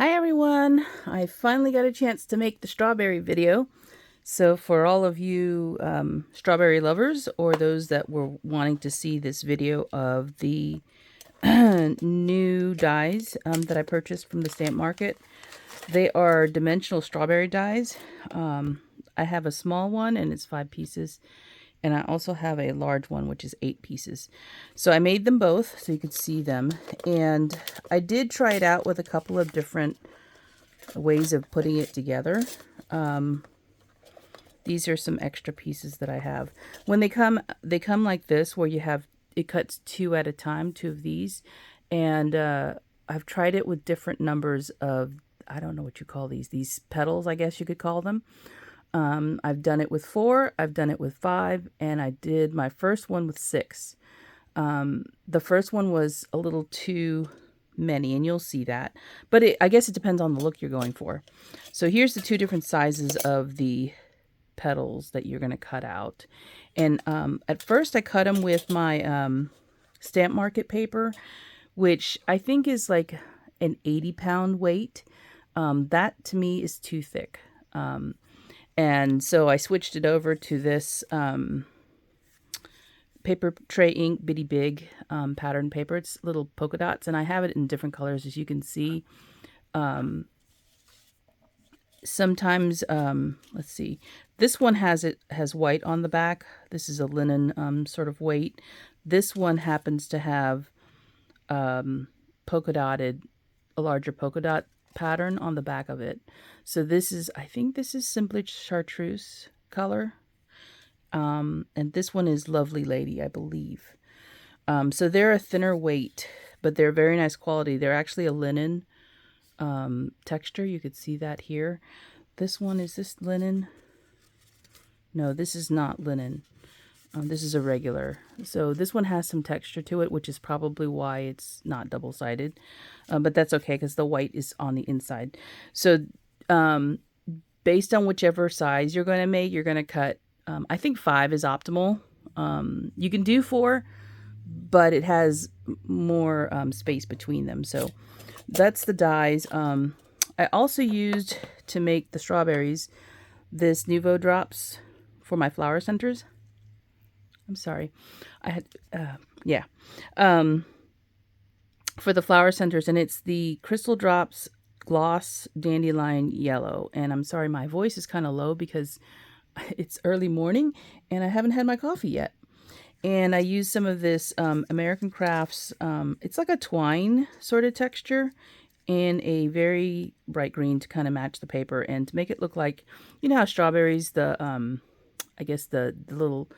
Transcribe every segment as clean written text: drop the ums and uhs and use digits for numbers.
Hi everyone! I finally got a chance to make the strawberry video. So for all of you strawberry lovers or those that were wanting to see this video of the new dies that I purchased from the stamp market, they are dimensional strawberry dies. I have a small one and it's 5 pieces. And I also have a large one, which is 8 pieces. So I made them both so you could see them. And I did try it out with a couple of different ways of putting it together. These are some extra pieces that I have. When they come like this, where you have, it cuts 2 at a time, 2 of these. And I've tried it with different numbers of, I don't know what you call these petals, I guess you could call them. I've done it with 4, I've done it with 5, and I did my first one with 6. The first one was a little too many, and you'll see that. But I guess it depends on the look you're going for. So here's the 2 different sizes of the petals that you're going to cut out. And at first I cut them with my Stamp Market paper, which I think is like an 80-pound weight. That to me is too thick. And so I switched it over to this Paper Tray Ink Bitty Big pattern paper. It's little polka dots, and I have it in different colors, as you can see. Sometimes, let's see, this one has white on the back. This is a linen sort of weight. This one happens to have polka dotted, a larger polka dot pattern on the back of it. So this is, I think this is simply chartreuse color. And this one is Lovely Lady, I believe. So they're a thinner weight, but they're very nice quality. They're actually a linen texture. You could see that here. This one, is this linen? No, this is not linen. This is a regular. So this one has some texture to it, which is probably why it's not double-sided. But that's okay because the white is on the inside. So based on whichever size you're going to make, you're going to cut, I think 5 is optimal. You can do 4, but it has more space between them. So that's the dies. I also used, to make the strawberries, this Nuvo Drops for my flower centers. I'm sorry. I had, yeah. For the flower centers, and it's the Crystal Drops Gloss Dandelion Yellow. And I'm sorry, my voice is kind of low because it's early morning and I haven't had my coffee yet. And I used some of this American Crafts, it's like a twine sort of texture, in a very bright green to kind of match the paper and to make it look like, you know how strawberries, the I guess the little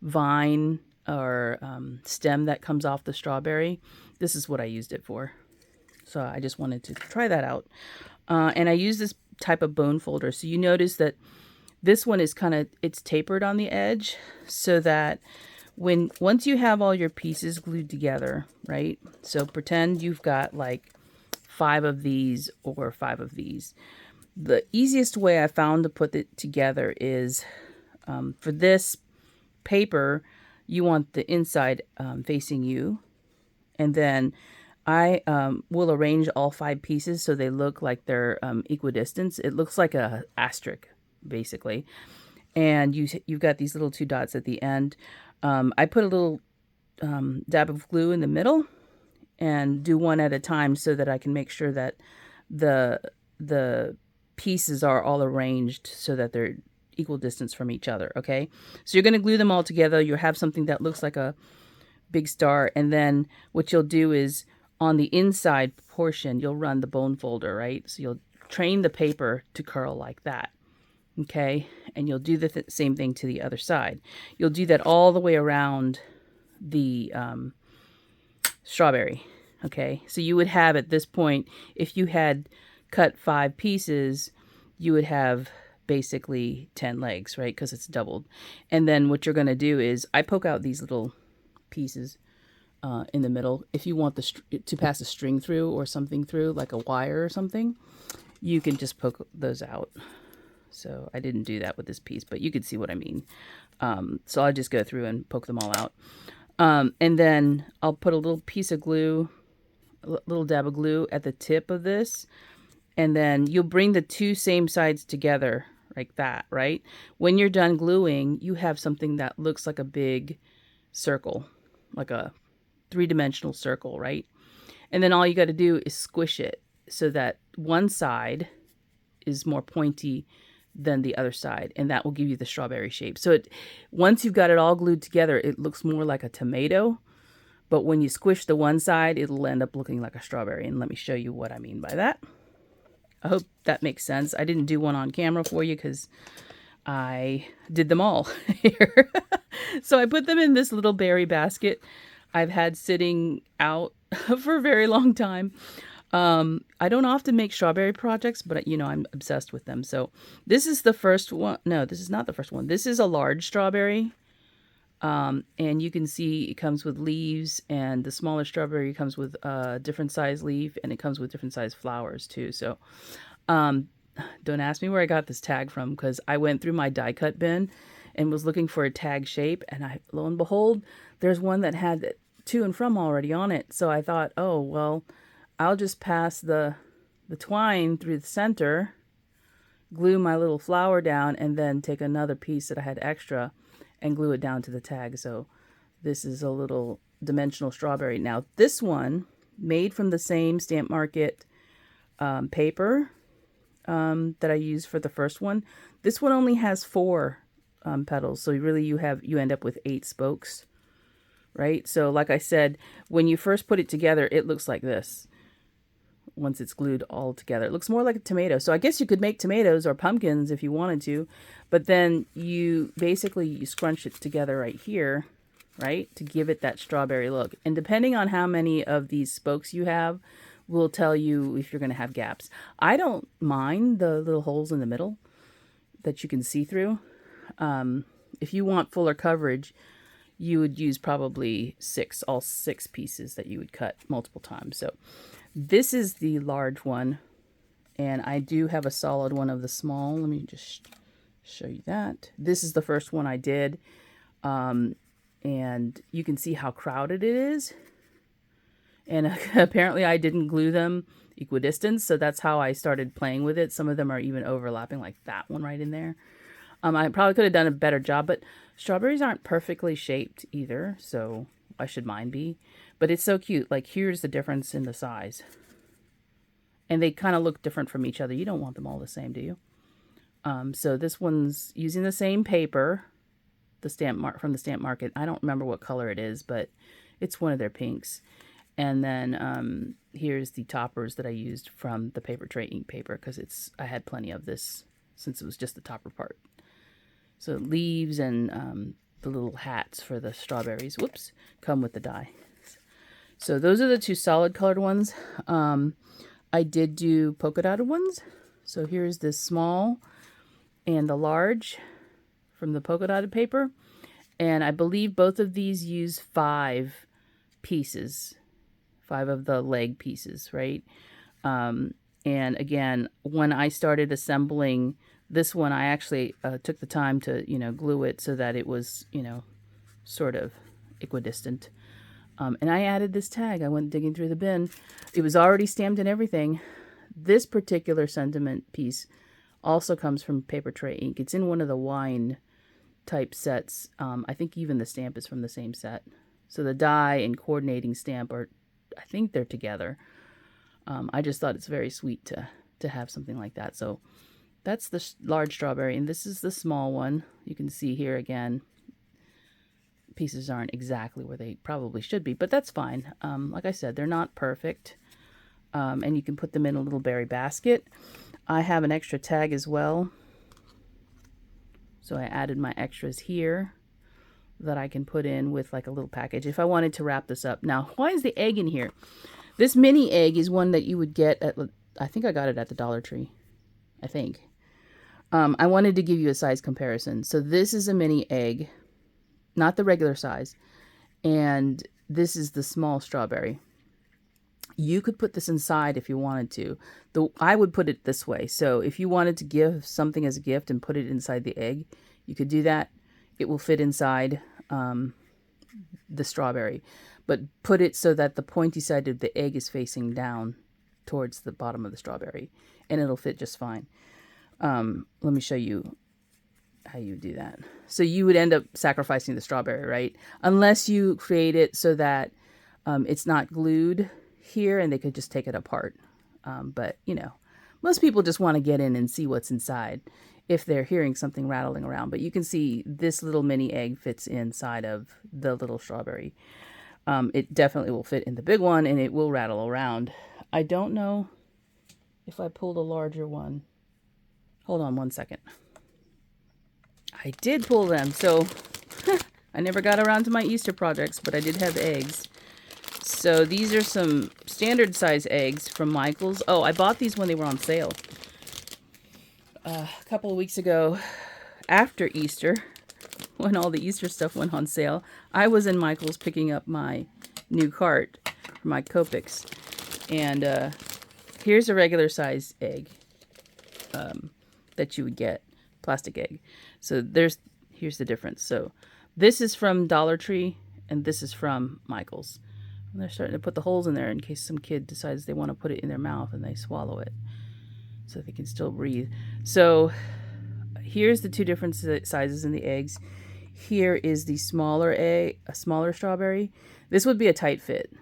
vine or stem that comes off the strawberry. This is what I used it for. So I just wanted to try that out. And I use this type of bone folder. So you notice that this one is kind of, it's tapered on the edge so that once you have all your pieces glued together, right? So pretend you've got like 5 of these or 5 of these. The easiest way I found to put it together is for this paper, you want the inside facing you. And then I will arrange all 5 pieces so they look like they're equidistant. It looks like a asterisk, basically. And you've got these little 2 dots at the end. I put a little dab of glue in the middle and do one at a time so that I can make sure that the pieces are all arranged so that they're equal distance from each other, okay? So you're going to glue them all together. You'll have something that looks like a big star, and then what you'll do is on the inside portion, you'll run the bone folder, right? So you'll train the paper to curl like that, okay? And you'll do the same thing to the other side. You'll do that all the way around the strawberry, okay? So you would have, at this point, if you had cut 5 pieces, you would have basically 10 legs, right? Because it's doubled. And then what you're going to do is, I poke out these little pieces in the middle. If you want to pass a string through or something through, like a wire or something, you can just poke those out. So I didn't do that with this piece, but you could see what I mean. So I'll just go through and poke them all out. And then I'll put a little piece of glue, a little dab of glue at the tip of this, And then you'll bring the two same sides together like that, right? When you're done gluing, you have something that looks like a big circle, like a three-dimensional circle, right? And then all you got to do is squish it so that one side is more pointy than the other side, and that will give you the strawberry shape. So once you've got it all glued together, it looks more like a tomato, but when you squish the one side, it'll end up looking like a strawberry. And let me show you what I mean by that. I hope that makes sense. I didn't do one on camera for you because I did them all here. So I put them in this little berry basket I've had sitting out for a very long time. I don't often make strawberry projects, but I'm obsessed with them. So this is the first one. No, this is not the first one. This is a large strawberry. And you can see it comes with leaves, and the smaller strawberry comes with a different size leaf, and it comes with different size flowers too. So, don't ask me where I got this tag from, because I went through my die cut bin and was looking for a tag shape, and lo and behold, there's one that had to and from already on it. So I thought, oh, well, I'll just pass the twine through the center, glue my little flower down, and then take another piece that I had extra and glue it down to the tag. So this is a little dimensional strawberry. Now this one, made from the same Stamp Market paper that I used for the first one. This one only has 4 petals, so really you end up with 8 spokes, right? So like I said, when you first put it together, it looks like this. Once it's glued all together, it looks more like a tomato. So I guess you could make tomatoes or pumpkins if you wanted to, but then you scrunch it together right here, right, to give it that strawberry look. And depending on how many of these spokes you have will tell you if you're going to have gaps. I don't mind the little holes in the middle that you can see through. If you want fuller coverage, you would use probably all 6 pieces that you would cut multiple times. So this is the large one, and I do have a solid one of the small. Let me just show you that. This is the first one I did, and you can see how crowded it is. And apparently I didn't glue them equidistant, so that's how I started playing with it. Some of them are even overlapping, like that one right in there. I probably could have done a better job, but strawberries aren't perfectly shaped either, so why should mine be? But it's so cute. Like, here's the difference in the size. And they kind of look different from each other. You don't want them all the same, do you? So this one's using the same paper, from the Stamp Market. I don't remember what color it is, but it's one of their pinks. And then here's the toppers that I used from the Paper Tray ink paper, because I had plenty of this since it was just the topper part. So leaves and the little hats for the strawberries, come with the die. So those are the 2 solid colored ones. I did do polka dotted ones. So here's this small and the large from the polka dotted paper. And I believe both of these use 5 pieces, 5 of the leg pieces, right? And again, when I started assembling this one, I actually took the time to, glue it so that it was, sort of equidistant. And I added this tag. I went digging through the bin. It was already stamped and everything. This particular sentiment piece also comes from Paper Tray ink. It's in one of the wine type sets. I think even the stamp is from the same set. So the die and coordinating stamp I think they're together. I just thought it's very sweet to have something like that. So that's the large strawberry, and this is the small one. You can see here again, pieces aren't exactly where they probably should be, but that's fine. Like I said, they're not perfect, and you can put them in a little berry basket. I have an extra tag as well, so I added my extras here that I can put in with like a little package if I wanted to wrap this up. Now, why is the egg in here? This mini egg is one that you would get at, I think I got it at the Dollar Tree, I think. I wanted to give you a size comparison. So this is a mini egg, not the regular size, and this is the small strawberry. You could put this inside if you wanted to. I would put it this way. So if you wanted to give something as a gift and put it inside the egg, you could do that. It will fit inside the strawberry, but put it so that the pointy side of the egg is facing down towards the bottom of the strawberry, and it'll fit just fine. Let me show you how you do that. So you would end up sacrificing the strawberry, right? Unless you create it so that it's not glued here and they could just take it apart. But, you know, most people just want to get in and see what's inside if they're hearing something rattling around. But you can see this little mini egg fits inside of the little strawberry. It definitely will fit in the big one, and it will rattle around. I don't know if I pulled a larger one. Hold on one second. I did pull them, so I never got around to my Easter projects, but I did have eggs. So these are some standard size eggs from Michael's. Oh, I bought these when they were on sale. A couple of weeks ago, after Easter, when all the Easter stuff went on sale, I was in Michael's picking up my new cart for my Copics. And here's a regular size egg that you would get, plastic egg. So here's the difference. So this is from Dollar Tree and this is from Michael's. And they're starting to put the holes in there in case some kid decides they want to put it in their mouth and they swallow it so they can still breathe. So here's the two different sizes in the eggs. Here is the smaller egg, a smaller strawberry. This would be a tight fit.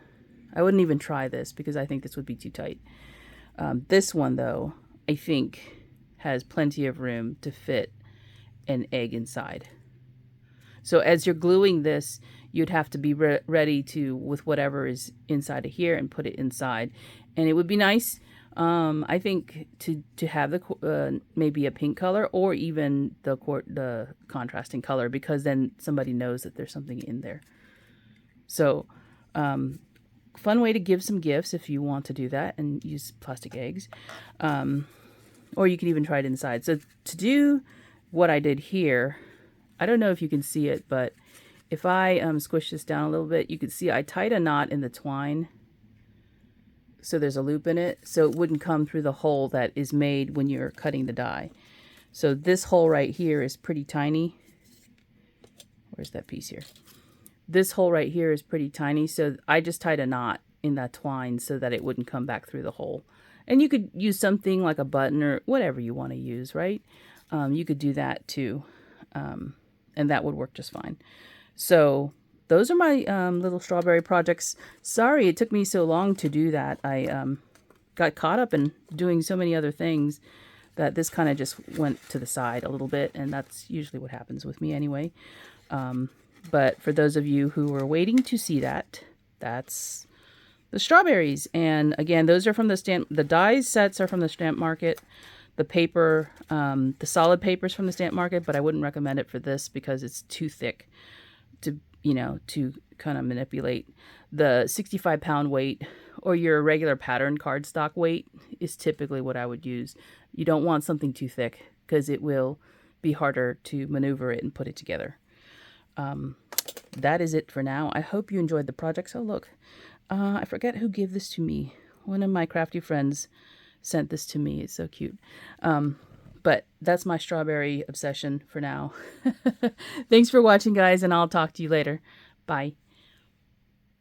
I wouldn't even try this because I think this would be too tight. This one, though, I think has plenty of room to fit an egg inside. So as you're gluing this, you'd have to be ready to, with whatever is inside of here, and put it inside. And it would be nice, I think, to have the maybe a pink color or even the contrasting color, because then somebody knows that there's something in there. So fun way to give some gifts if you want to do that and use plastic eggs. Or you can even try it inside. So to do what I did here, I don't know if you can see it, but if I squish this down a little bit, you can see I tied a knot in the twine. So there's a loop in it, so it wouldn't come through the hole that is made when you're cutting the die. So this hole right here is pretty tiny. Where's that piece here? This hole right here is pretty tiny, so I just tied a knot in that twine so that it wouldn't come back through the hole. And you could use something like a button or whatever you want to use, right? You could do that too, and that would work just fine. So those are my little strawberry projects. Sorry it took me so long to do that. I got caught up in doing so many other things that this kind of just went to the side a little bit, and that's usually what happens with me anyway. But for those of you who were waiting to see that, that's the strawberries. And again, those are from the dies sets are from the Stamp Market. The paper, the solid paper's from the Stamp Market, but I wouldn't recommend it for this because it's too thick to, to kind of manipulate. The 65-pound weight or your regular pattern cardstock weight is typically what I would use. You don't want something too thick because it will be harder to maneuver it and put it together. That is it for now. I hope you enjoyed the project. So look, I forget who gave this to me. One of my crafty friends sent this to me. It's so cute. But that's my strawberry obsession for now. Thanks for watching, guys, and I'll talk to you later. Bye.